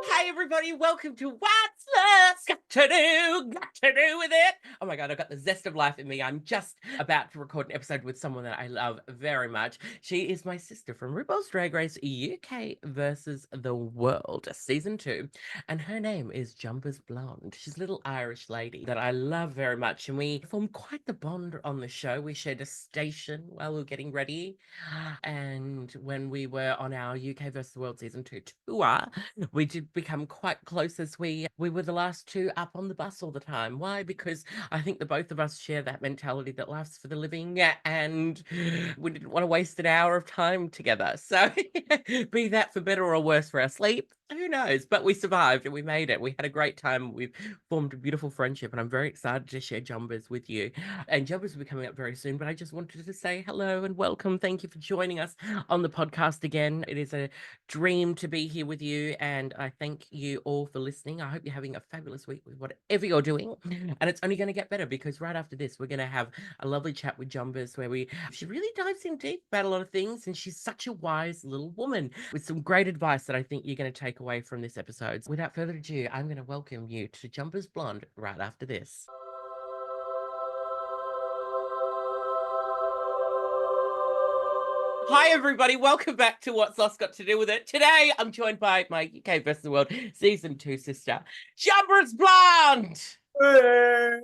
Hi everybody, welcome to What's Love Got to Do with It. Oh my god, I've got the zest of life in me. I'm just about to record an episode with someone that I love very much. She is my sister from RuPaul's Drag Race UK versus the World Season 2, and her name is Jonbers Blonde. She's a little Irish lady that I love very much, and we formed quite the bond on the show. We shared a station while we were getting ready, and when we were on our UK versus the World Season 2 tour, we did become quite close as we were the last two up on the bus all the time. Why? Because I think the both of us share that mentality that life's for the living, and we didn't want to waste an hour of time together. So be that for better or worse for our sleep, who knows? But we survived and we made it. We had a great time. We've formed a beautiful friendship, and I'm very excited to share Jonbers with you. And Jonbers will be coming up very soon, but I just wanted to say hello and welcome. Thank you for joining us on the podcast again. It is a dream to be here with you, and I thank you all for listening. I hope you're having a fabulous week with whatever you're doing, and it's only going to get better because right after this we're going to have a lovely chat with Jonbers where she really dives in deep about a lot of things, and she's such a wise little woman with some great advice that I think you're going to take away from this episode. Without further ado, I'm going to welcome you to Jonbers Blonde right after this. Hi everybody, welcome back to What's Lost Got to Do with It. Today I'm joined by my UK vs. the World Season 2 sister, Jonbers Blonde! I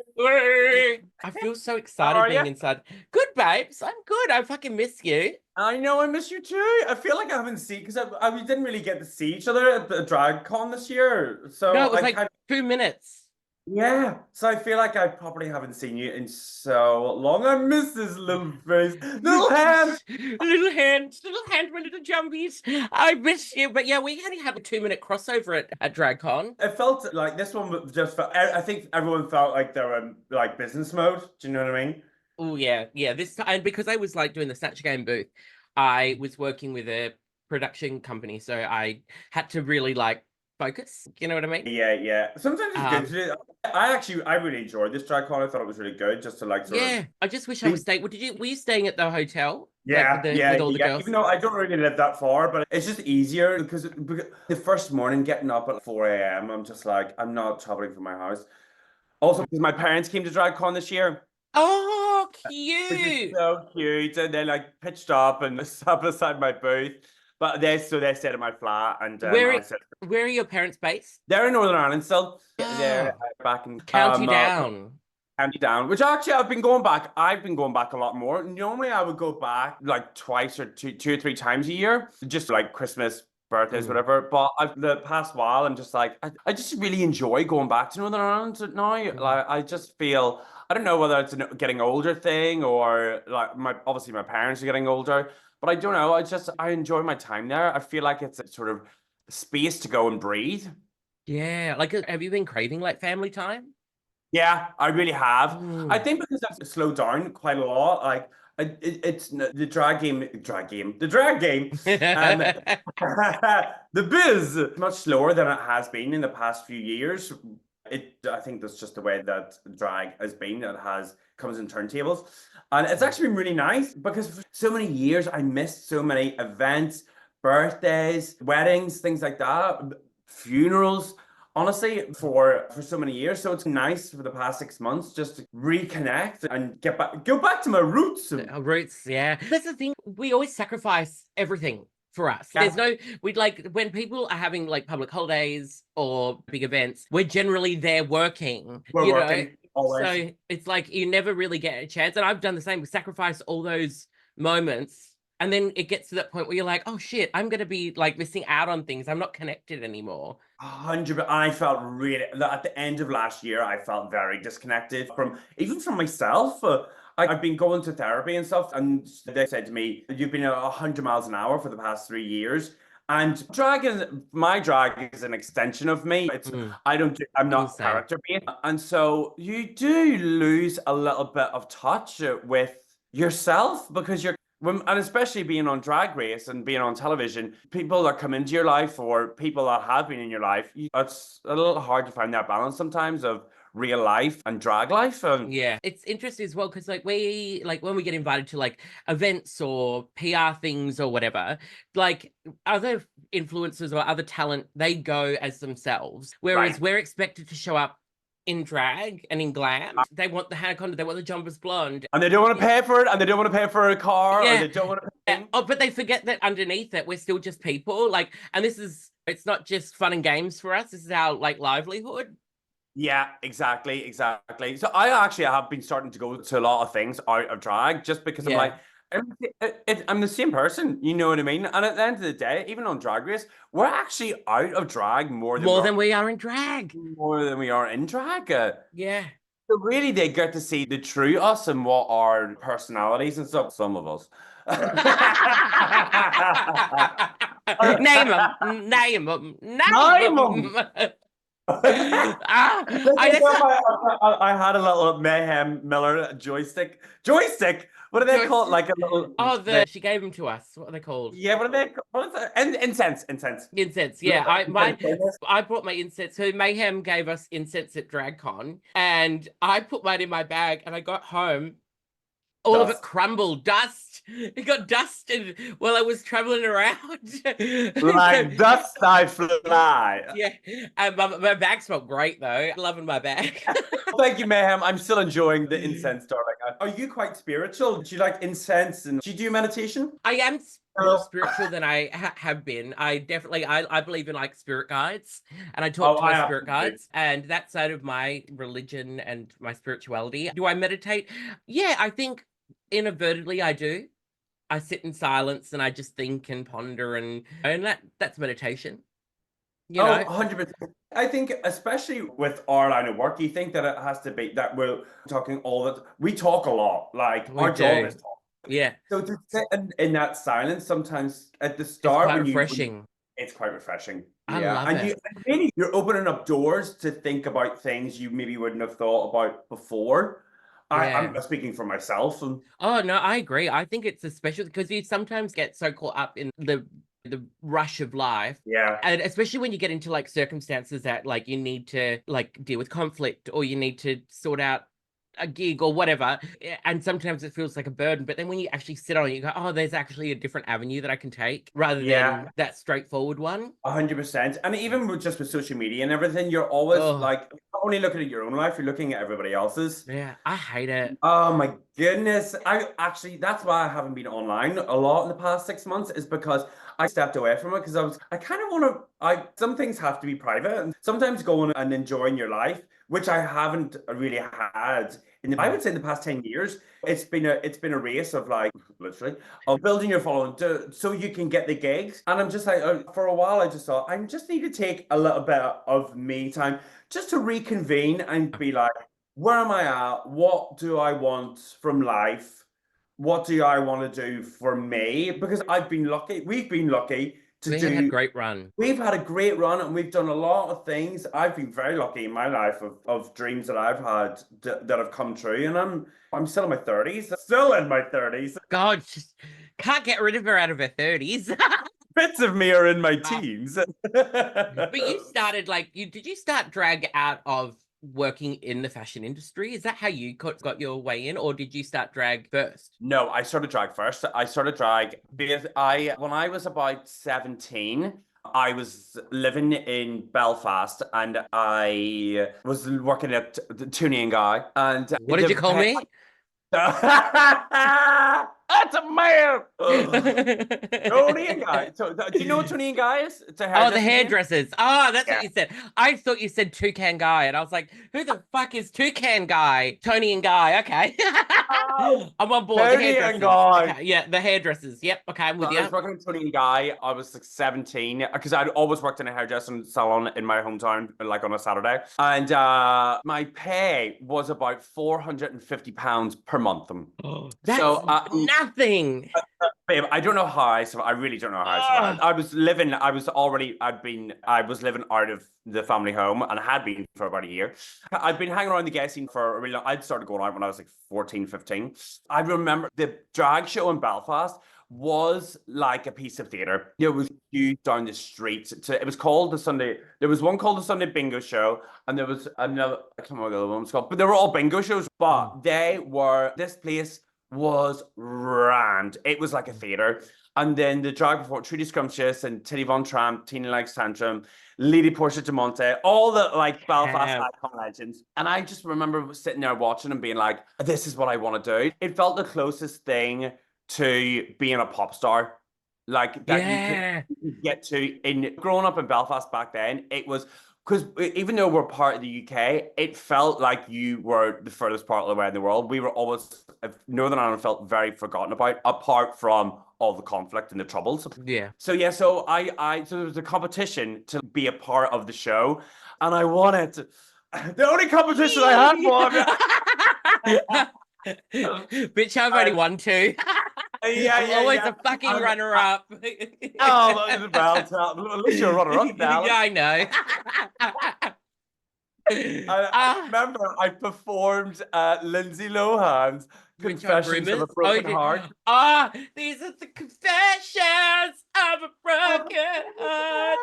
feel so excited being inside. Good, babes. I'm good. I fucking miss you. I know, I miss you too. I feel like I haven't seen, because we didn't really get to see each other at the drag con this year. So no, it was like 2 minutes. Yeah, so I feel like I probably haven't seen you in so long. I miss this little face, little hand, little hand, my little jumbies. I miss you, but yeah, we only had a 2-minute crossover at DragCon. It felt like this one just felt. I think everyone felt like they were in like business mode. Do you know what I mean? Oh yeah. This time, and because I was like doing the Snatch Game booth, I was working with a production company, so I had to really like focus. You know what I mean? Yeah. Sometimes it's good to do. I really enjoyed this drag con. I thought it was really good, just to like sort of. I just wish I was staying. Were you staying at the hotel? Yeah, like with all the girls? Even though I don't really live that far, but it's just easier because the first morning getting up at 4 a.m., I'm just like, I'm not traveling from my house. Also, because my parents came to DragCon this year. Oh, Which is cute! so cute, and they like pitched up and sat beside my booth. But they stayed at my flat, and Where are your parents based? they're in Northern Ireland still. They're back in County Down. County Down, which actually I've been going back. I've been going back a lot more. Normally I would go back like twice or two or three times a year, just like Christmas, birthdays, whatever. But the past while, I'm just like, I just really enjoy going back to Northern Ireland now. Like I just feel, I don't know whether it's a getting older thing or like obviously my parents are getting older, but I don't know. I enjoy my time there. I feel like it's a sort of space to go and breathe. Yeah, like have you been craving like family time? Yeah, I really have. I think because I've slowed down quite a lot. Like it's the drag game, the drag game, the biz much slower than it has been in the past few years. I think that's just the way that drag has been. It comes in turntables, and it's actually been really nice because for so many years I missed so many events, birthdays, weddings, things like that, funerals. Honestly, for so many years. So it's nice for the past 6 months just to reconnect and go back to my roots. Roots, yeah. That's the thing. We always sacrifice everything for us. Yeah. We'd like when people are having like public holidays or big events, we're generally there working. We're working always. So it's like you never really get a chance. And I've done the same. We sacrifice all those moments. And then it gets to that point where you're like, oh shit, I'm going to be like missing out on things. I'm not connected anymore. 100. I felt really at the end of last year. I felt very disconnected from myself. I've been going to therapy and stuff, and they said to me, "You've been at 100 miles an hour for the past 3 years." And my drag is an extension of me. I'm not character based, and so you do lose a little bit of touch with yourself because and especially being on Drag Race and being on television, people that come into your life or people that have been in your life, it's a little hard to find that balance sometimes of real life and drag life. And Yeah, it's interesting as well because when we get invited to like events or PR things or whatever, like other influencers or other talent, they go as themselves, whereas right. we're expected to show up in drag and in glam. They want the hair content, they want the Jonbers Blonde. And they don't want to pay for it, and they don't want to pay for a car, or Yeah. they don't want to pay. Oh, but they forget that underneath it, we're still just people. Like, and it's not just fun and games for us. This is our like livelihood. Yeah, exactly, exactly. So I actually have been starting to go to a lot of things out of drag just because I'm Yeah. like, I'm the same person, you know what I mean? And at the end of the day, even on Drag Race, we're actually out of drag More than we are in drag. more than we are in drag. Yeah. So really, they get to see the true us and what our personalities and stuff. Some of us. Name them. Name them. Name Name 'em. them. I had a little Mayhem Miller joystick. Joystick? What do they call it? Like a little. She gave them to us. What are they called? Yeah, what are they? What is that? Incense. Incense. Incense. Yeah, I brought my incense. So Mayhem gave us incense at DragCon, and I put mine in my bag, and I got home. All of it crumbled, dust. It got dusted while I was traveling around. Like dust I fly. Yeah, and my bag smelled great though. Loving my bag. Thank you, Mayhem. I'm still enjoying the incense, darling. Are you quite spiritual? Do you like incense and do you do meditation? I am more spiritual than I have been. I believe in like spirit guides, and I talk to my spirit guides, and that side of my religion and my spirituality. Do I meditate? Yeah, I think inadvertently I do. I sit in silence and I just think and ponder and that's meditation. You know? 100%. I think, especially with our line of work, you think that it has to be that we're talking all that. We talk a lot. Like our job is talk. Yeah. So to sit in that silence sometimes at the start, it's quite refreshing. It's quite refreshing. I love it. You're opening up doors to think about things you maybe wouldn't have thought about before. I'm speaking for myself. Oh no, I agree. I think it's especially because you sometimes get so caught up in the rush of life. Yeah. And especially when you get into like circumstances that like you need to like deal with conflict or you need to sort out a gig or whatever, and sometimes it feels like a burden, but then when you actually sit on it, you go, oh, there's actually a different avenue that I can take rather than that straightforward one. 100%. And even with social media and everything, you're always like not only looking at your own life, you're looking at everybody else's. Yeah, I hate it. Oh my goodness. That's why I haven't been online a lot in the past 6 months, is because I stepped away from it because I kind of want to, some things have to be private, and sometimes going and enjoying your life, which I haven't really had I would say in the past 10 years. It's been a race of like literally of building your following so you can get the gigs. And I'm just like, for a while I just thought I just need to take a little bit of me time just to reconvene and be like, where am I at? What do I want from life? What do I want to do for me? Because we've been lucky we had a great run. We've had a great run and we've done a lot of things. I've been very lucky in my life of dreams that I've had that have come true. And I'm still in my 30s. Still in my 30s. God, just can't get rid of her out of her 30s. Bits of me are in my teens. But you started did you start drag out of working in the fashion industry? Is that how you got your way in, or did you start drag first? No, I started drag first. I started drag because when I was about 17, I was living in Belfast and I was working at the Tuning Guy. And what did you call me? That's a man. Tony and Guy. So, do you know what Tony and Guy is? It's the hairdressers. Oh, that's what you said. I thought you said Toucan Guy, and I was like, who the fuck is Toucan Guy? Tony and Guy. Okay. I'm on board. Tony and Guy. Okay. Yeah, the hairdressers. Yep. Okay, I'm with you. I was working with Tony and Guy. I was like 17 because I'd always worked in a hairdressing salon in my hometown, like on a Saturday. And my pay was about £450 per month. That's nothing. Babe, I don't know how I survived. I really don't know how I survived. Oh, I was living out of the family home and I had been for about a year. I'd been hanging around the gay scene for a really long. I'd started going out when I was like 14, 15. I remember the drag show in Belfast was like a piece of theatre. It was huge down the streets. It was called the Sunday, there was one called the Sunday Bingo Show, and there was another, I can't remember what the other one was called, but they were all bingo shows, but this place was rammed. It was like a theatre. And then the drag before Trudy Scrumptious and Titty Von Tramp, Tina Likes Tantrum, Lady Portia de Monte, all the like Belfast icon legends. And I just remember sitting there watching and being like, this is what I want to do. It felt the closest thing to being a pop star. Like that you could get to in growing up in Belfast back then, it was because even though we're part of the UK, it felt like you were the furthest part away in the world. We were always Northern Ireland felt very forgotten about, apart from all the conflict and the troubles. yeah. So yeah, so so there was a competition to be a part of the show, and I won it. The only competition I had won. Bitch, I've only won two. I'm always a fucking runner-up. Oh, that was a bell tap. At least you're a runner-up now. Yeah, I know. I remember I performed Lindsay Lohan's Confessions of a Broken Heart. These are the confessions of a broken heart.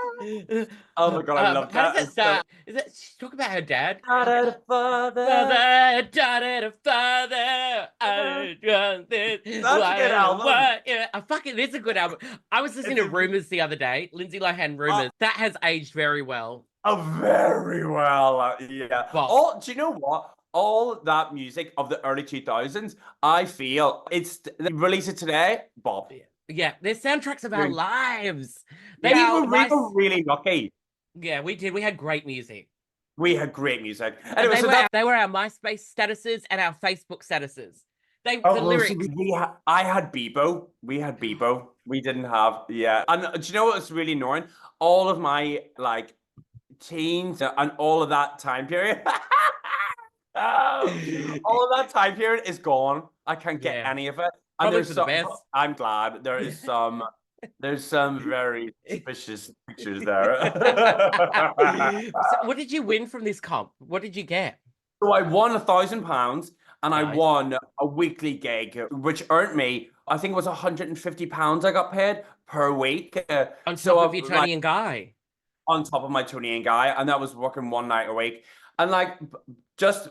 Oh my God, I love that. How does it start? Is it talk about her dad? Father, Father, daughter, father. That's a good album. It is a good album. I was listening to Rumors the other day. Lindsay Lohan Rumors. That has aged very well. Oh, very well. Yeah. Well, Do you know what? All that music of the early 2000s, I feel they release it today, Bob. Yeah, they're soundtracks of our lives. We were really lucky. Yeah, we did. We had great music. We had great music. Anyway, they were our MySpace statuses and our Facebook statuses. The lyrics. I had Bebo. We had Bebo. We didn't have, And do you know what was really annoying? All of my like teens and all of that time period. All of that time period is gone. I can't get any of it. And Probably for the best. I'm glad there is some. There's some very suspicious pictures there. So what did you win from this comp? What did you get? So I won £1,000 and I won a weekly gig, which earned me, I think it was £150 I got paid per week. On top of your Tony and Guy. On top of my Tony and Guy, and that was working one night a week. And like, just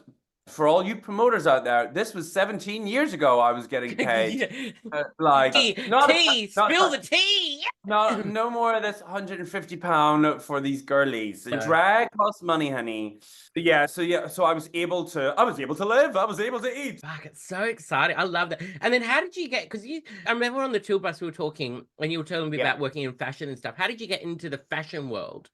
for all you promoters out there, this was 17 years ago I was getting paid. Spill the tea. No more of this £150 for these girlies. Drag costs money, honey. So I was able to live. I was able to eat. Fuck, it's so exciting. I love that. And then how did you get, I remember on the tour bus we were talking and you were telling me about working in fashion and stuff. How did you get into the fashion world?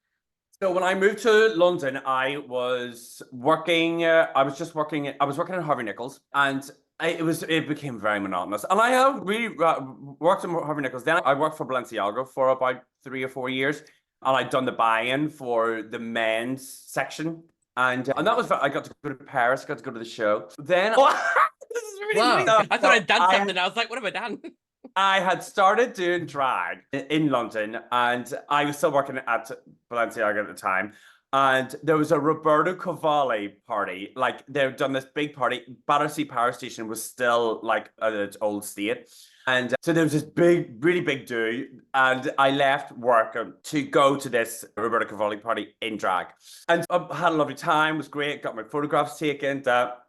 So when I moved to London, I was working. I was working in Harvey Nichols, and it became very monotonous. And I have really worked in Harvey Nichols. Then I worked for Balenciaga for about 3 or 4 years, and I'd done the buy-in for the men's section, and that was. I got to go to Paris. Got to go to the show. Then this is really I thought I'd done something. I was like, what have I done? I had started doing drag in London, and I was still working at Balenciaga at the time. And there was a Roberto Cavalli party. Like, they've done this big party. Battersea Power Station was still like at its old state. And so there was this really big do. And I left work to go to this Roberto Cavalli party in drag. And I had a lovely time, was great, got my photographs taken.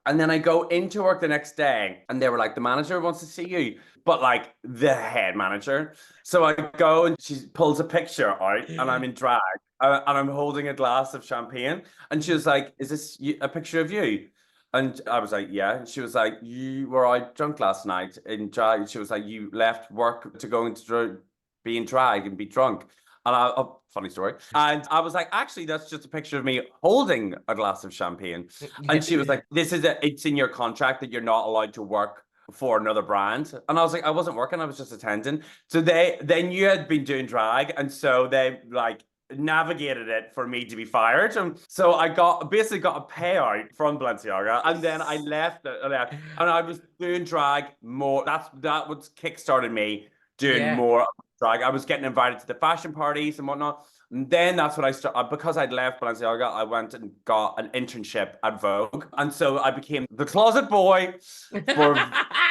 And then I go into work the next day, and they were like, the manager wants to see you. But like the head manager. So I go and she pulls a picture out and I'm in drag and I'm holding a glass of champagne. And she was like, is this a picture of you? And I was like, yeah. And she was like, you were out drunk last night in drag. She was like, you left work to go into be in drag and be drunk. And funny story. And I was like, actually, that's just a picture of me holding a glass of champagne. And she was like, it's in your contract that you're not allowed to work for another brand. And I was like, I wasn't working, I was just attending. So they knew I'd been doing drag, and so they like navigated it for me to be fired. And so I basically got a payout from Balenciaga, and then I left and I was doing drag more. That what kickstarted me doing more drag. I was getting invited to the fashion parties and whatnot. And then that's when I started, because I'd left Balenciaga, I went and got an internship at Vogue. And so I became the closet boy for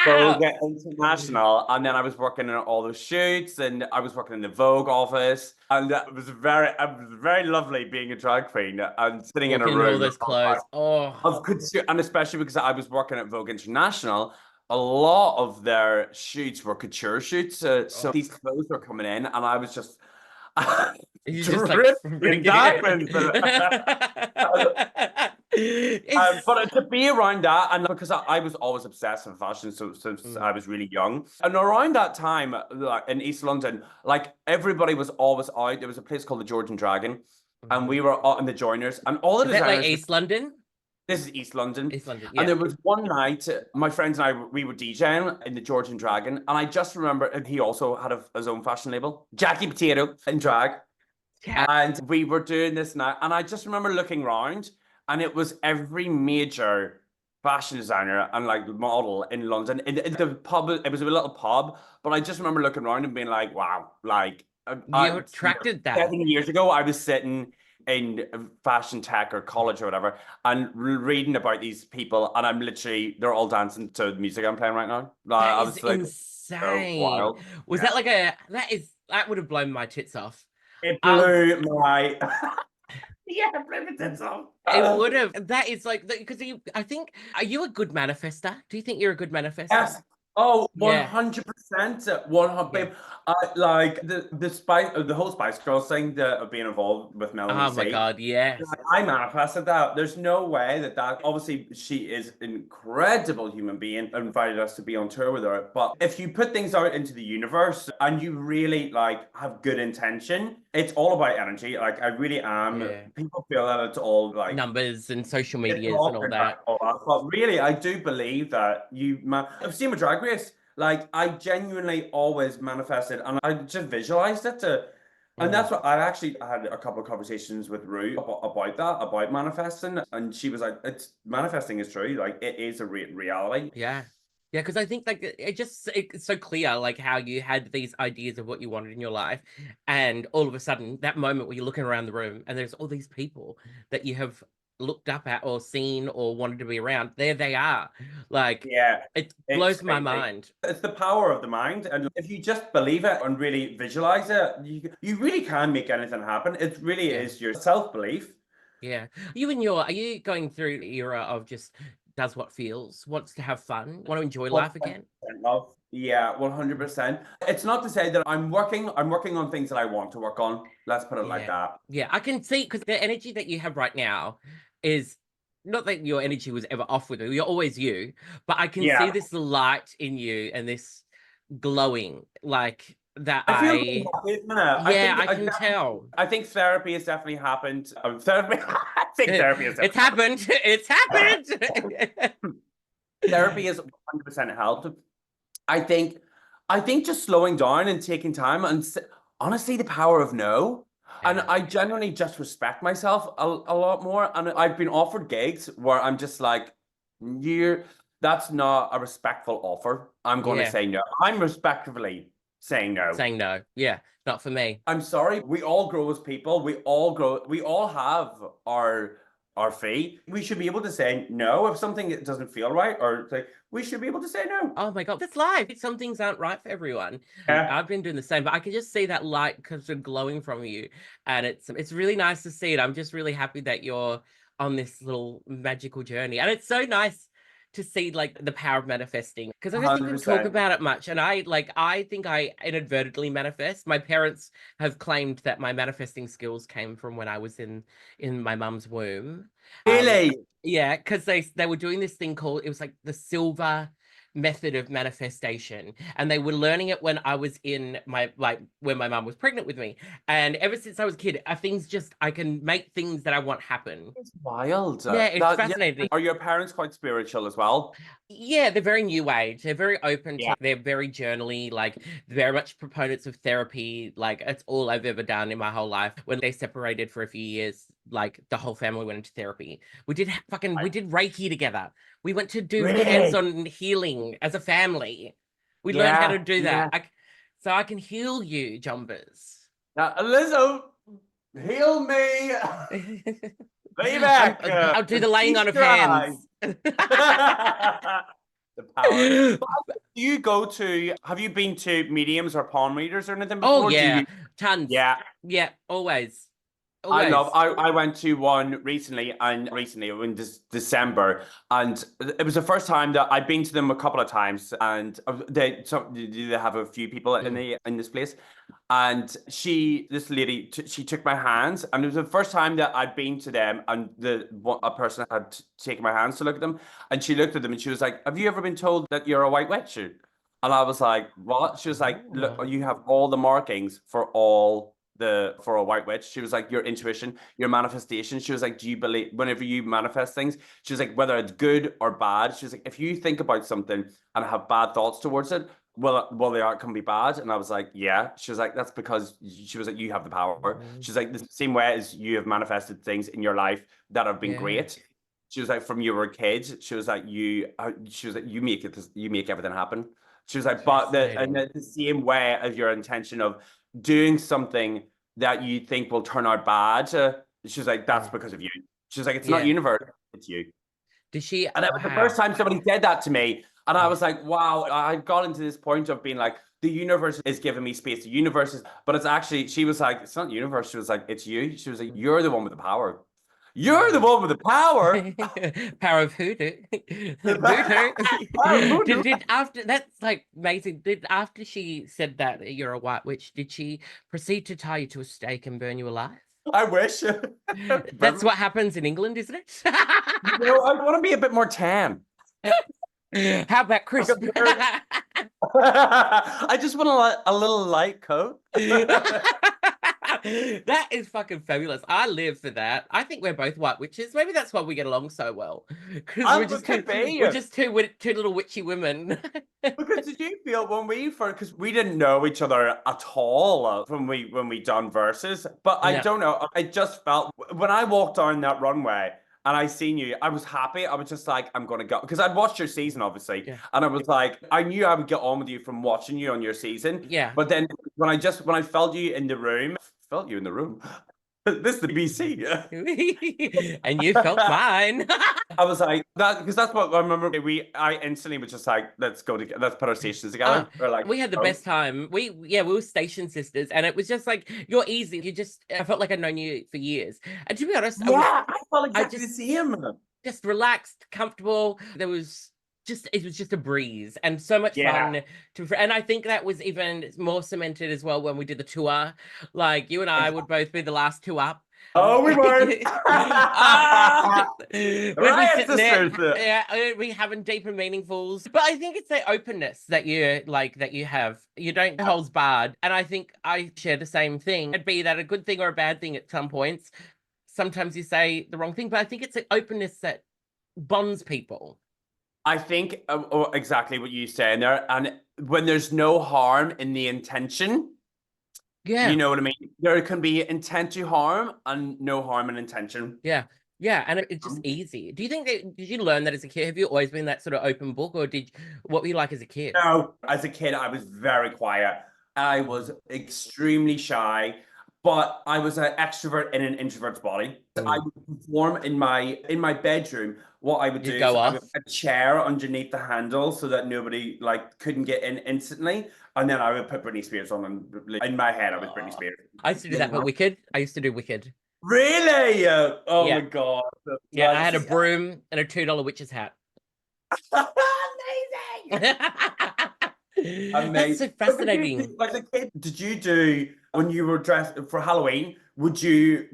Vogue International. And then I was working on all those shoots, and I was working in the Vogue office. And it was very lovely being a drag queen and sitting in a Walking in room all those clothes. of couture. And especially because I was working at Vogue International, a lot of their shoots were couture shoots. So these clothes were coming in, and I was just You just like but to be around that, and because I was always obsessed with fashion since I was really young, and around that time, like in East London, like everybody was always out. There was a place called the George and Dragon, and we were out in the joiners, and all the Is that designers. like East London? This is East London. East London, And there was one night, my friends and I, we were DJing in the George and Dragon, and I just remember, and he also had his own fashion label, Jackie Potato in drag. Yeah. And we were doing this night, and I just remember looking around, and it was every major fashion designer and like model in London. In the pub, it was a little pub, but I just remember looking around and being like, wow, like you attracted that. 7 years ago, I was sitting in fashion tech or college or whatever, and reading about these people, and I'm literally, they're all dancing to the music I'm playing right now. That is insane. So was that like that would have blown my tits off. It blew my yeah, it blew my tits off. It would have. That is like, because I think, are you a good manifester? Do you think you're a good manifester? Yes. Oh, 100%. 100. Like the whole Spice Girls thing of being involved with Melanie. Oh my God, yes. I manifested that. There's no way that obviously she is an incredible human being, invited us to be on tour with her. But if you put things out into the universe and you really like have good intention, it's all about energy. Like I really am. Yeah. People feel that it's all like numbers and social medias and all that. But really, I do believe that I've seen my Drag Race. Like I genuinely always manifested, and I just visualized it and that's what I had a couple of conversations with Ru about manifesting, and she was like, "It's manifesting is true. Like it is a reality." Yeah, because I think like it's so clear, like how you had these ideas of what you wanted in your life, and all of a sudden that moment where you're looking around the room and there's all these people that you have looked up at or seen or wanted to be around, there they are. Like, yeah, it blows my mind. It's the power of the mind, and if you just believe it and really visualize it, you really can make anything happen. It really is your self-belief. Yeah. Are you going through the era of just does what feels, wants to have fun, want to enjoy life again? Love. Yeah, 100%. It's not to say that I'm working on things that I want to work on. Let's put it like that. Yeah, I can see, because the energy that you have right now is not that your energy was ever off with you. You're always you, but I can see this light in you and this glowing, like that. I can tell. I think therapy has definitely happened. Therapy has it's happened. It's happened. Therapy has 100% helped. I think just slowing down and taking time, and honestly, the power of no. And I genuinely just respect myself a lot more. And I've been offered gigs where I'm just like, that's not a respectful offer. I'm going to say no. I'm respectfully saying no. Saying no. Yeah, not for me. I'm sorry. We all grow as people. We all have our fee. We should be able to say no if something doesn't feel right, or like we should be able to say no. Oh my God, that's life. Some things aren't right for everyone. Yeah. I've been doing the same, but I can just see that light because of glowing from you, and it's really nice to see it. I'm just really happy that you're on this little magical journey, and it's so nice to see like the power of manifesting, because I don't think we talk about it much. And I think I inadvertently manifest. My parents have claimed that my manifesting skills came from when I was in my mum's womb. Really? Yeah, because they were doing this thing called, it was like the silver method of manifestation, and they were learning it when I was in when my mum was pregnant with me, and ever since I was a kid, I can make things that I want happen. It's wild. Yeah, it's fascinating. Yeah. Are your parents quite spiritual as well? Yeah, they're very new age. They're very open to, they're very journaly, like very much proponents of therapy. Like it's all I've ever done in my whole life. When they separated for a few years, like the whole family went into therapy. We did Reiki together. We went to do hands-on healing as a family. We learned how to do that. so I can heal you, Jonbers. Now, Lizzo, heal me. Lay back. I'll do the laying on of Feast your eyes. hands. The power. But do you go to, have you been to mediums or palm readers or anything before? Oh, yeah. Do you? Tons. Yeah. Yeah, always. I went to one recently in December, and it was the first time that I'd been to them a couple of times, and they have a few people in this place, and this lady she took my hands, and it was the first time that I'd been to them, and a person had taken my hands to look at them, and she looked at them and she was like, "Have you ever been told that you're a white witch?" And I was like, "What?" She was like, "Look, you have all the markings for a white witch." She was like, "Your intuition, your manifestation." She was like, "Do you believe whenever you manifest things?" She was like, "Whether it's good or bad." She was like, "If you think about something and have bad thoughts towards it, well, the outcome be bad." And I was like, "Yeah." She was like, "That's because," she was like, "you have the power." She's like, "The same way as you have manifested things in your life that have been great." She was like, "From you were a kid." She was like, "You make everything happen." She was like, "But the same way as your intention of doing something that you think will turn out bad," she's like, "That's because of you." She's like, "It's not universe, it's you." Did she? And it was the first time somebody said that to me. And I was like, wow, I got into this point of being like, the universe is giving me space. The universe is, but it's actually, she was like, "It's not the universe." She was like, "It's you." She was like, "You're the one with the power. You're the one with the power." Power of hoodoo. Voodoo. Did after that's like amazing. Did after she said that you're a white witch, did she proceed to tie you to a stake and burn you alive? I wish. That's what happens in England, isn't it? I want to be a bit more tan. How about Chris? I just want a little light coat. That is fucking fabulous. I live for that. I think we're both white witches. Maybe that's why we get along so well. Because we're just two little witchy women. Because did you feel when because we didn't know each other at all when we done verses, but I don't know. I just felt when I walked down that runway and I seen you, I was happy. I was just like, I'm gonna go, because I'd watched your season obviously, and I was like, I knew I would get on with you from watching you on your season. Yeah. But then when I felt you in the room, this is the BC. And you felt mine. I was like that because that's what I remember. I instantly was just like, let's put our stations together. We had the best time. We were station sisters, and it was just like, you're easy. I felt like I'd known you for years. And to be honest, I felt exactly the same. Just relaxed, comfortable. It was just a breeze and so much fun and I think that was even more cemented as well when we did the tour. Like, you and I would both be the last two up. Oh, we weren't. We having deep and meaningfuls. But I think it's the openness that you have. You don't holds barred. And I think I share the same thing. It'd be that a good thing or a bad thing at some points. Sometimes you say the wrong thing, but I think it's the openness that bonds people. I think exactly what you say in there. And when there's no harm in the intention, you know what I mean? There can be intent to harm and no harm in intention. Yeah. And it's just easy. Do you think did you learn that as a kid? Have you always been that sort of open book, or what were you like as a kid? No, as a kid, I was very quiet. I was extremely shy, but I was an extrovert in an introvert's body. I would perform in my bedroom. What I would do is I would put a chair underneath the handle so that nobody couldn't get in instantly, and then I would put Britney Spears on, and in my head I was Britney Spears. I used to do that for Wicked. I used to do Wicked. Really? Oh my god! Yeah, I had a broom and a $2 witch's hat. Amazing! Amazing. That's so fascinating. Like a kid, did you do when you were dressed for Halloween? Would you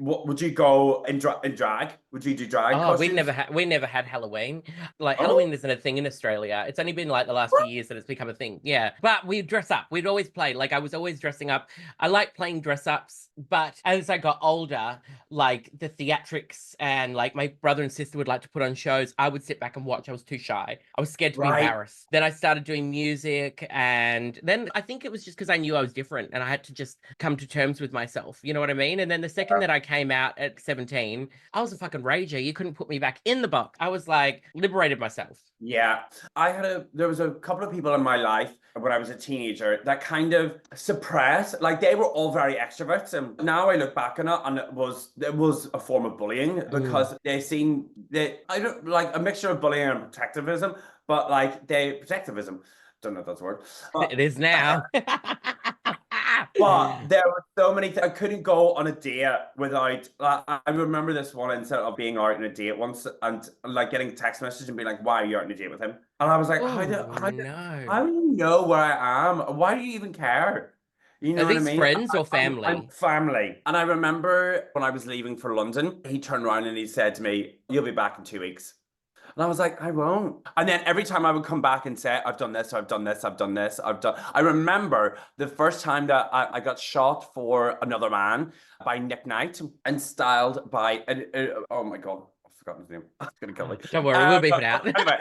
go in drag? Would you do drag? Oh, we never had Halloween. Like, Halloween isn't a thing in Australia. It's only been like the last few years that it's become a thing. Yeah, but we dress up. We'd always play. Like, I was always dressing up. I like playing dress ups, but as I got older, like the theatrics and like my brother and sister would like to put on shows, I would sit back and watch. I was too shy. I was scared to be embarrassed. Then I started doing music, and then I think it was just because I knew I was different and I had to just come to terms with myself. You know what I mean? And then the second that I came out at 17, I was a fucking rager. You couldn't put me back in the box. I was like, liberated myself. Yeah. There was a couple of people in my life when I was a teenager that kind of suppressed, like they were all very extroverts. And now I look back on it and it was a form of bullying because I don't like a mixture of bullying and protectivism, but like protectivism. Don't know if that's a word. But, It is now. but there were so many I couldn't go on a date without. I remember this one incident of being out on a date once and like getting a text message and being like, "Why are you out on a date with him?" And I was like, "How do you know where I am? Why do you even care?" You know Are what I these mean? friends or family? I'm family. And I remember when I was leaving for London, he turned around and he said to me, "You'll be back in 2 weeks." And I was like, I won't. And then every time I would come back and say, I've done this, I've done this, I've done this, I've done. I remember the first time that I got shot for Another Man by Nick Knight and styled by, oh my God, I've forgotten his name. It's going to kill me. Don't worry, we'll beep it out. Anyway,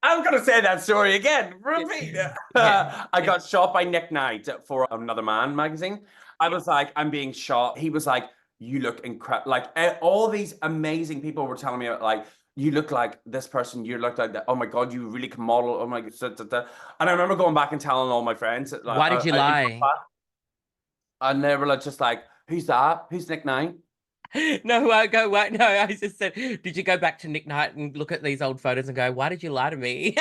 I'm going to say that story again. Repeat. I got shot by Nick Knight for Another Man magazine. I was like, I'm being shot. He was like, you look incredible. Like all these amazing people were telling me like, you look like this person, you look like that. Oh my God, you really can model. Oh my God. And I remember going back and telling all my friends. Like, why did you lie? And they were like, just like, who's that? Who's Nick Knight? No, I go, what? No, I just said, did you go back to Nick Knight and look at these old photos and go, why did you lie to me?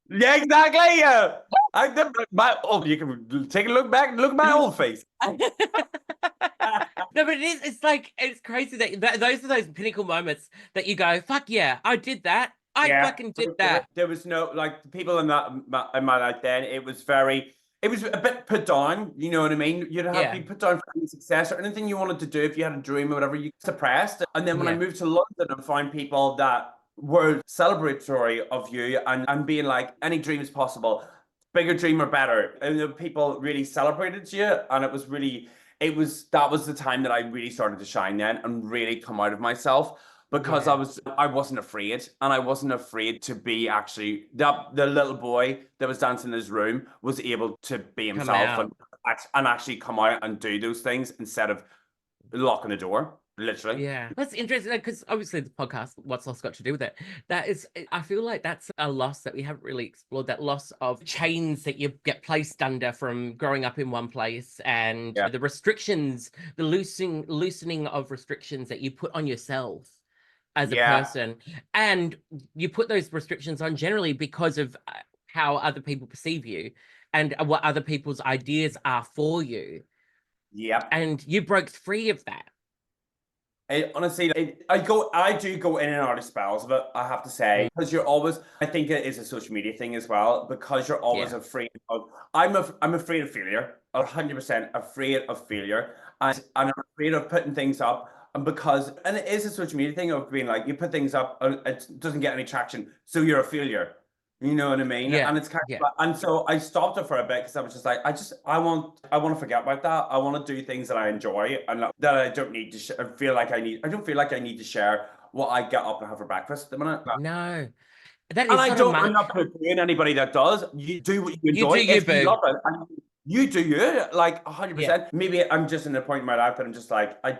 Yeah, exactly. Yeah. You can take a look back and look at my old face. No, but it's like, it's crazy that those are those pinnacle moments that you go, fuck yeah, I did that. I fucking did that. There was no, like, people in my life then, it was a bit put down, you know what I mean? You'd have to be put down for any success or anything you wanted to do. If you had a dream or whatever, you suppressed. And then when I moved to London and found people that were celebratory of you and being like, any dream is possible, bigger dream or better. And the people really celebrated you. And that was the time that I really started to shine then and really come out of myself. Because I wasn't afraid, and I wasn't afraid to be actually the little boy that was dancing in his room was able to be himself and actually come out and do those things instead of locking the door, literally. Yeah, that's interesting because obviously the podcast, what's loss got to do with it? That is, I feel like that's a loss that we haven't really explored. That loss of chains that you get placed under from growing up in one place, and the restrictions, the loosening of restrictions that you put on yourself as a person, and you put those restrictions on generally because of how other people perceive you and what other people's ideas are for you. And you broke free of that. Honestly, I do go in and out of spells, but I have to say, because you're always, I think it is a social media thing as well, because you're always afraid of, I'm afraid of failure, 100% afraid of failure, and I'm afraid of putting things up. And it is a social media thing of being like, you put things up and it doesn't get any traction, so you're a failure. You know what I mean? Yeah. And it's kind of, and so I stopped it for a bit because I was just like, I want to forget about that. I want to do things that I enjoy and that I don't need to I don't feel like I need to share what I get up and have for breakfast at the minute. No. That is, and I'm not putting anybody that does. You do what you enjoy. You do you, love it, and you do you, like 100%. Yeah. Maybe I'm just in a point in my life that I'm just like, I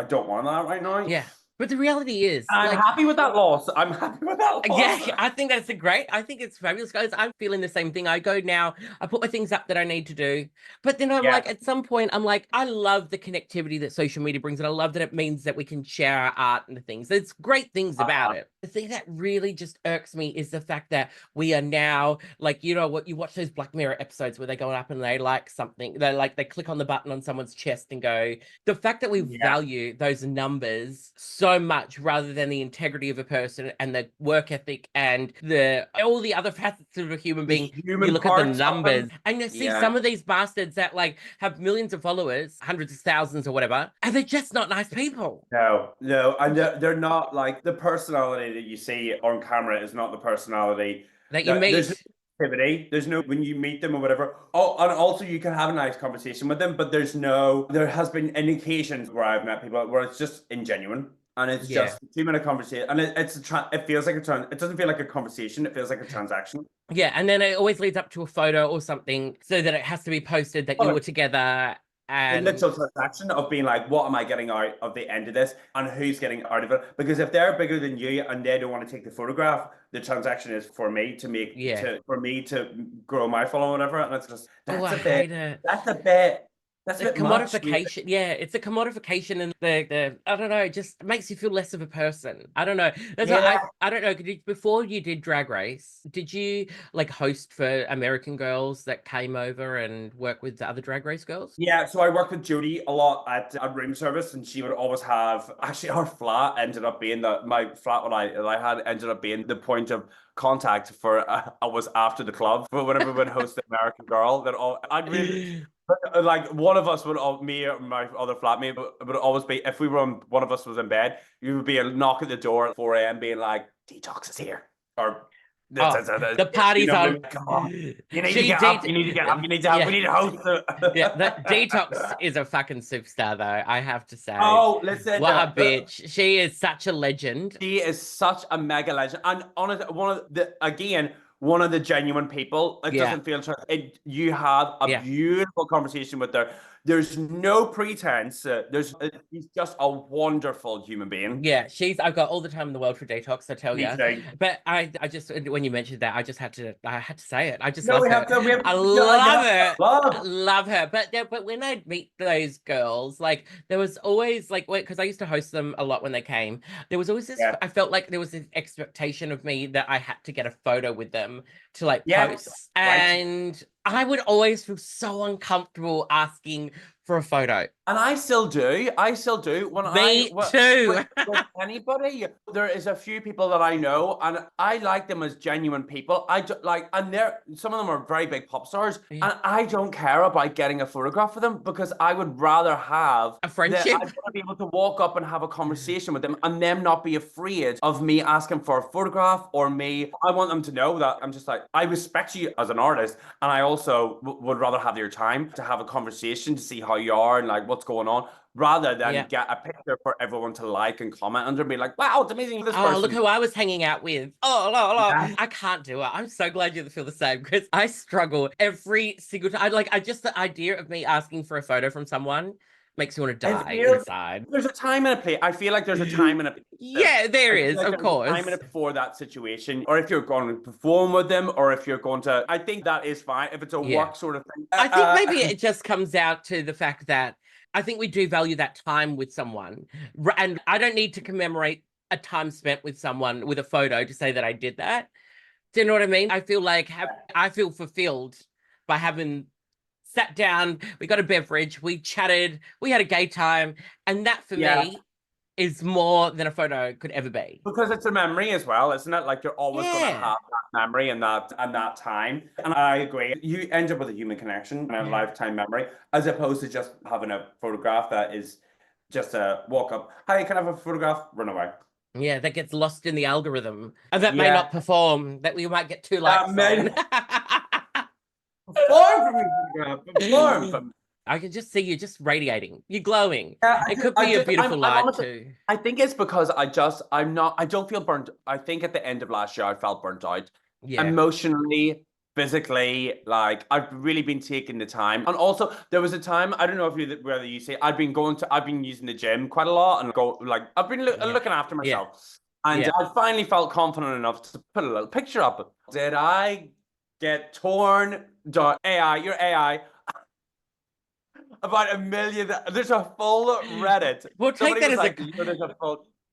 don't want that right now. Yeah. But the reality is, I'm happy with that loss. I'm happy with that loss. Yeah, I think that's I think it's fabulous, guys. I'm feeling the same thing. I go now, I put my things up that I need to do. But then I'm like, at some point, I'm like, I love the connectivity that social media brings. And I love that it means that we can share our art and the things. There's great things about it. The thing that really just irks me is the fact that we are now, like, you know what, you watch those Black Mirror episodes where they go up and they like something. They click on the button on someone's chest and go, the fact that we value those numbers so much rather than the integrity of a person and the work ethic and all the other facets of a human being. You look at the numbers and you see some of these bastards that like have millions of followers, hundreds of thousands or whatever, and they're just not nice people. No, and they're not like the personality that you see on camera is not the personality that you meet. There's no when you meet them or whatever. Oh, and also you can have a nice conversation with them, but there has been occasions where I've met people where it's just ingenuine. And it's just a 2-minute conversation, and it feels like it doesn't feel like a conversation. It feels like a transaction. Yeah, and then it always leads up to a photo or something, so that it has to be posted that you were together. The And literal transaction of being like, what am I getting out of the end of this, and who's getting out of it? Because if they're bigger than you and they don't want to take the photograph, the transaction is for me to yeah. for me to grow my following, whatever. And it's just Oh, I hate it. that's a The bit much. commodification, yeah, it's a commodification, and the I don't know, it just makes you feel less of a person. I don't know. That's why Yeah. I don't know. Before you did Drag Race, did you like host for American girls that came over and work with the other Drag Race girls? Yeah, so I worked with Jodie a lot at room service, and she would always have. Actually, our flat ended up being my flat that I had ended up being the point of contact for. I was after the club, but whenever we would host the American Girl, that all I'd really. Like one of us would, me or my other flatmate, would always be, if we were one of us was in bed, you would be a knock at the door at 4 a.m. being like, "Detox is here," or Oh, the you party's know, on. come on, you need to She get up, did. you need to get up, you need to have, we Yeah. need to host Yeah, that it. Detox is a fucking superstar, though. I have to say, Oh, listen, what a bitch! She is such a legend. she is such a mega legend, and honest, one of the genuine people. It Yeah, doesn't feel you have a yeah. beautiful conversation with her. There's no pretense. She's just a wonderful human being. Yeah, I've got all the time in the world for Detox, I tell Me you. too. But I just, when you mentioned that, I had to say it. I just No, love we her. have to. We have I yeah, love her. I love. love her. But when I'd meet those girls, like there was always like, because I used to host them a lot when they came, there was always this, Yeah. I felt like there was this expectation of me that I had to get a photo with them to like Yeah. post. Right. And I would always feel so uncomfortable asking for a photo. And I still do. I still do. Me too. With anybody, there is a few people that I know, and I like them as genuine people. And some of them are very big pop stars, Yeah. and I don't care about getting a photograph of them because I would rather have A friendship. I want to be able to walk up and have a conversation with them, and them not be afraid of me asking for a photograph or me. I want them to know that I'm just like, I respect you as an artist, and I also would rather have your time to have a conversation to see how you are and like what's going on, rather than Yeah. get a picture for everyone to like and comment under and be like, wow, it's amazing this Oh, look person. who I was hanging out with. Oh, no, Yeah. no. I can't do it. I'm so glad you feel the same because I struggle every single time. I just, the idea of me asking for a photo from someone makes me want to die inside. There's a time and a place. I feel like there's a time and a place. Yeah, there I feel is, like of there's a course. time and a for that situation, or if you're going to perform with them, or if you're going to, I think that is fine. If it's a Yeah. work sort of thing, I think maybe it just comes out to the fact that I think we do value that time with someone. And I don't need to commemorate a time spent with someone with a photo to say that I did that. Do you know what I mean? I feel like I feel fulfilled by having sat down, we got a beverage, we chatted, we had a gay time. And that for yeah. me is more than a photo could ever be. Because it's a memory as well, isn't it? Like you're always going to Yeah. have that memory and that time. And I agree. You end up with a human connection and a lifetime memory, as opposed to just having a photograph that is just a walk up. Hi, can I have a photograph? Run away. Yeah, that gets lost in the algorithm. And that may Yeah. not perform, that we might get 2 likes on. Perform for me. Perform for me. I can just see you just radiating. You're glowing. Yeah, It could be a beautiful light honestly, too. I think it's because I don't feel burnt. I think at the end of last year, I felt burnt out Yeah. emotionally, physically. Like I've really been taking the time. And also there was a time, I don't know if whether you say, I've been using the gym quite a lot and I've been looking after myself. And I finally felt confident enough to put a little picture up. Did I get torn down? Your AI. About 1 million. There's a full Reddit. Well, take that as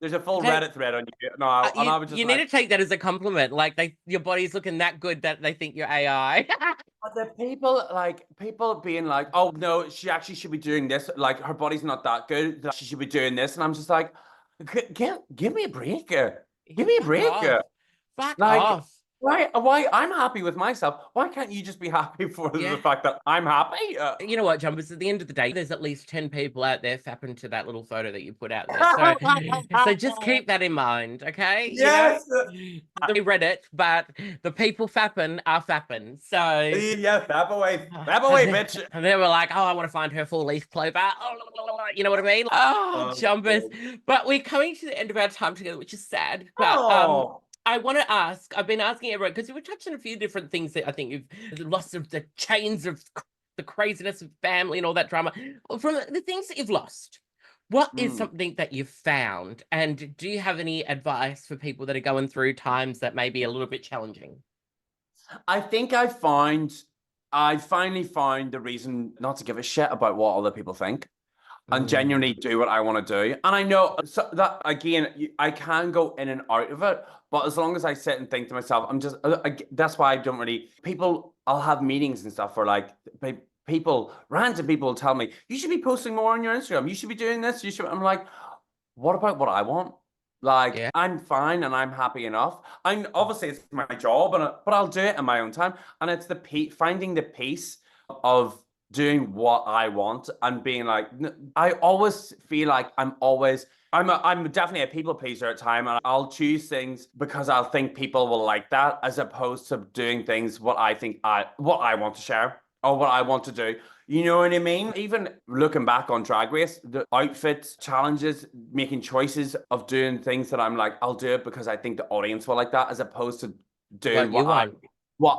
there's a full Reddit thread on you. No, and I was just you need to take that as a compliment. Like your body's looking that good that they think you're AI. But the people being like, oh no, she actually should be doing this. Like her body's not that good. She should be doing this, and I'm just like, give me a break. Give me a break. Fuck Like, off. Why I'm happy with myself. Why can't you just be happy for the fact that I'm happy? You know what, Jonbers? At the end of the day, there's at least 10 people out there fapping to that little photo that you put out there. So just keep that in mind, okay? Yes. They read it, but the people fapping are fapping. So yeah, fap away, bitch. And they were like, "Oh, I want to find her four-leaf clover." You know what I mean? Oh, Jonbers. But we're coming to the end of our time together, which is sad. But I want to ask, I've been asking everyone, because you were touching a few different things that I think you've lost of the chains of the craziness of family and all that drama, from the things that you've lost, what is Mm. something that you've found? And do you have any advice for people that are going through times that may be a little bit challenging? I think I finally found the reason not to give a shit about what other people think and genuinely do what I want to do. And I know that, again, I can go in and out of it, but as long as I sit and think to myself, that's why I don't really, I'll have meetings and stuff where like random people will tell me, you should be posting more on your Instagram. You should be doing this. I'm like, what about what I want? Like, Yeah. I'm fine and I'm happy enough. Obviously it's my job, but I'll do it in my own time. And it's finding the peace of doing what I want and being like, I always feel like I'm definitely a people pleaser at time, and I'll choose things because I'll think people will like that, as opposed to doing things what I want to share or what I want to do. You know what I mean? Even looking back on Drag Race, the outfits, challenges, making choices of doing things that I'm like, I'll do it because I think the audience will like that, as opposed to doing what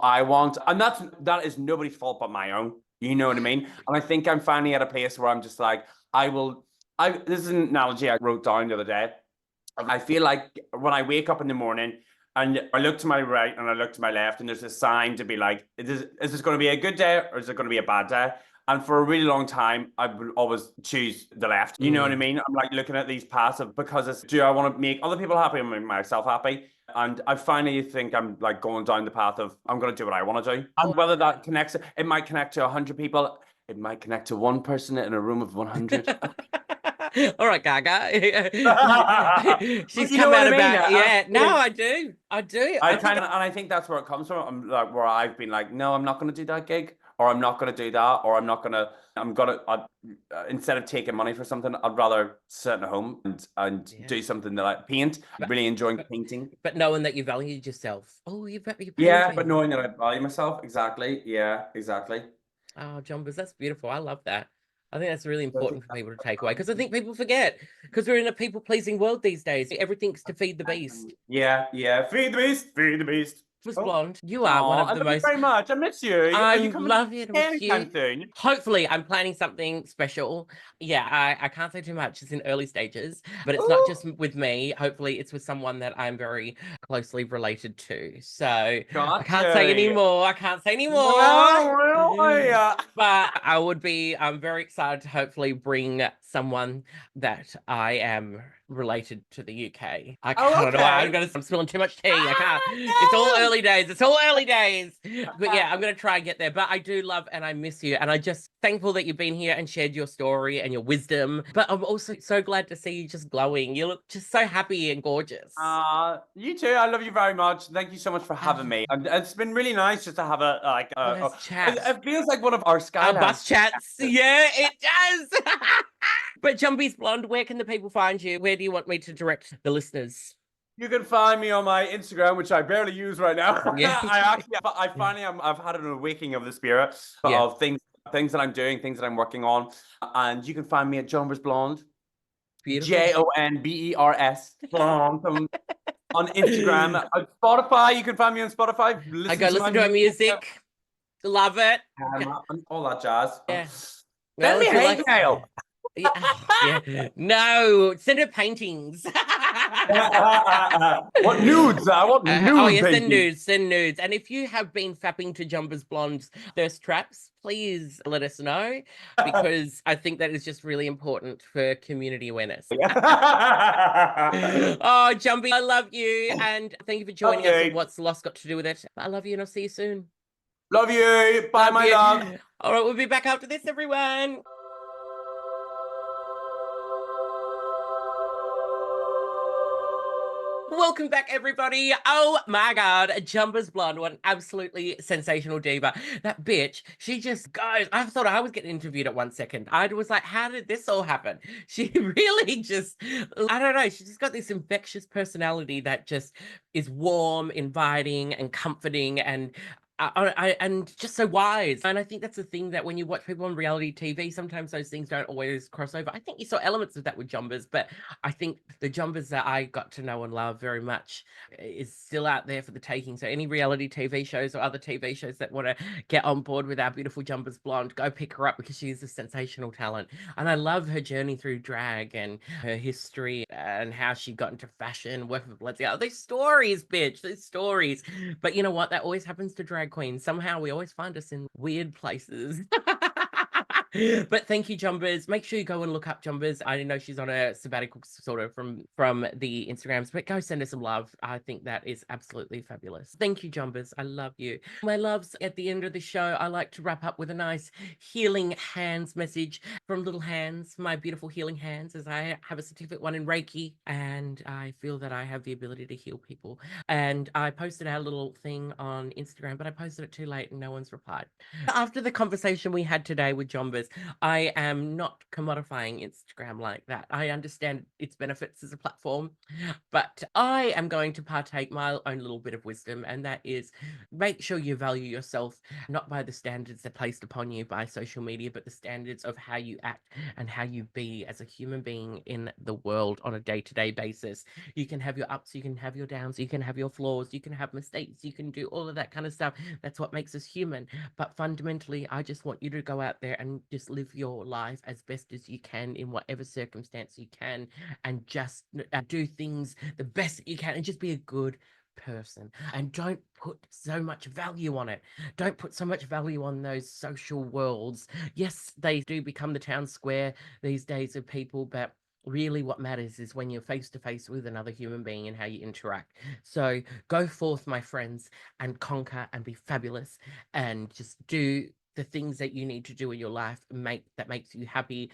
I want. And that is nobody's fault but my own. You know what I mean? And I think I'm finally at a place where I'm just like, this is an analogy I wrote down the other day. I feel like when I wake up in the morning and I look to my right and I look to my left, and there's a sign to be like, is this going to be a good day or is it going to be a bad day? And for a really long time, I would always choose the left. You know what I mean? I'm like looking at these passive because do I want to make other people happy and make myself happy? And I finally think I'm like going down the path of I'm going to do what I want to do. And whether that connects, it might connect to 100 people. It might connect to one person in a room of 100. All right, Gaga. She's You know come what out I mean? about, yeah. No, I do. And I think that's where it comes from. I'm like, where I've been like, no, I'm not going to do that gig, or I'm not going to do that, or instead of taking money for something, I'd rather sit at home and do something that I paint. I'm really enjoying painting. But knowing that you valued yourself. Oh, you're painting. Yeah, but knowing that I value myself. Exactly. Yeah, exactly. Oh, Jonbers, that's beautiful. I love that. I think that's really important for people to take away, because I think people forget, because we're in a people-pleasing world these days. Everything's to feed the beast. Yeah. Feed the beast, feed the beast. Jonbers Blonde, you are one of the I love most. you very much. I miss you. I You coming love it with you. anytime soon? Hopefully, I'm planning something special. Yeah, I can't say too much. It's in early stages, but it's not just with me. Hopefully, it's with someone that I'm very closely related to. So I can't say any more. I can't say any more. But I'm very excited to hopefully bring someone that I am related to the UK. I don't know why I'm spilling too much tea. I can't. It's all early days. But yeah, I'm going to try and get there. But I do love and I miss you. And I'm just thankful that you've been here and shared your story and your wisdom. But I'm also so glad to see you just glowing. You look just so happy and gorgeous. You too. I love you very much. Thank you so much for having me. And it's been really nice just to have a chat. It feels like one of our bus chats. Yeah, it does. But Jonbers Blonde, where can the people find you? Where do you want me to direct the listeners? You can find me on my Instagram, which I barely use right now. Yeah. I've had an awakening of the spirit of things that I'm doing, things that I'm working on. And you can find me at Jonbers Blonde. Beautiful. Jonbers Blonde on Instagram. On Spotify, you can find me on Spotify. Listen to our music. Love it. All that jazz. Yeah. Send me a hate mail. Yeah. No, send her paintings. What nudes? I want nudes. Oh yes, send nudes. And if you have been fapping to Jonbers Blonde's thirst traps, please let us know, because I think that is just really important for community awareness. Oh, Jonby, I love you, and thank you for joining us on What's Lost Got to Do with It. I love you, and I'll see you soon. Love you. Bye, my love. All right, we'll be back after this, everyone. Welcome back, everybody. Oh my God, Jonbers Blonde, what an absolutely sensational diva. That bitch, she just goes. I thought I was getting interviewed at 1 second. I was like, how did this all happen? She really just, I don't know, she just got this infectious personality that just is warm, inviting, and comforting. And and just so wise. And I think that's the thing that when you watch people on reality TV, sometimes those things don't always cross over. I think you saw elements of that with Jonbers, but I think the Jonbers that I got to know and love very much is still out there for the taking. So any reality TV shows or other TV shows that want to get on board with our beautiful Jonbers Blonde, go pick her up because she is a sensational talent. And I love her journey through drag and her history and how she got into fashion, working with Balenciaga. These stories, bitch, these stories. But you know what? That always happens to drag queens. Somehow we always find us in weird places. But thank you, Jumbers. Make sure you go and look up Jumbers. I know she's on a sabbatical sort of from the Instagrams, but go send her some love. I think that is absolutely fabulous. Thank you, Jumbers. I love you. My loves, at the end of the show, I like to wrap up with a nice healing hands message from Little Hands, my beautiful healing hands, as I have a certificate one in Reiki, and I feel that I have the ability to heal people. And I posted our little thing on Instagram, but I posted it too late and no one's replied. After the conversation we had today with Jonbers, I am not commodifying Instagram like that. I understand its benefits as a platform, but I am going to partake my own little bit of wisdom, and that is make sure you value yourself, not by the standards that are placed upon you by social media, but the standards of how you act and how you be as a human being in the world on a day-to-day basis. You can have your ups, you can have your downs, you can have your flaws, you can have mistakes, you can do all of that kind of stuff. That's what makes us human. But fundamentally, I just want you to go out there and just live your life as best as you can in whatever circumstance you can, and just do things the best that you can, and just be a good person, and don't put so much value on it. Don't put so much value on those social worlds. Yes, they do become the town square these days of people, but really what matters is when you're face to face with another human being and how you interact. So go forth, my friends, and conquer and be fabulous, and just do the things that you need to do in your life that makes you happy.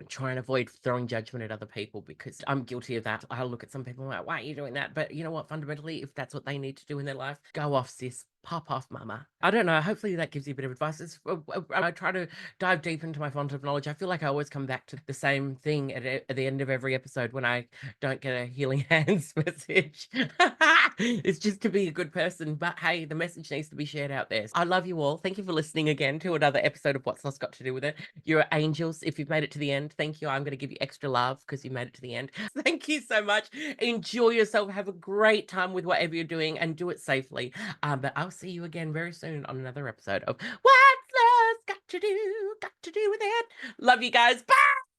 Try and avoid throwing judgment at other people, because I'm guilty of that. I'll look at some people and I'm like, why are you doing that? But you know what? Fundamentally, if that's what they need to do in their life, go off, sis. Pop off, mama. I don't know. Hopefully that gives you a bit of advice. I try to dive deep into my font of knowledge. I feel like I always come back to the same thing at the end of every episode when I don't get a healing hands message. It's just to be a good person. But hey, the message needs to be shared out there. I love you all. Thank you for listening again to another episode of What's Not Got to Do With It. You're angels. If you've made it to the end, thank you. I'm going to give you extra love because you made it to the end. Thank you so much. Enjoy yourself. Have a great time with whatever you're doing, and do it safely. But I'll see you again very soon on another episode of What's Love Got to Do with It. Love you guys. Bye.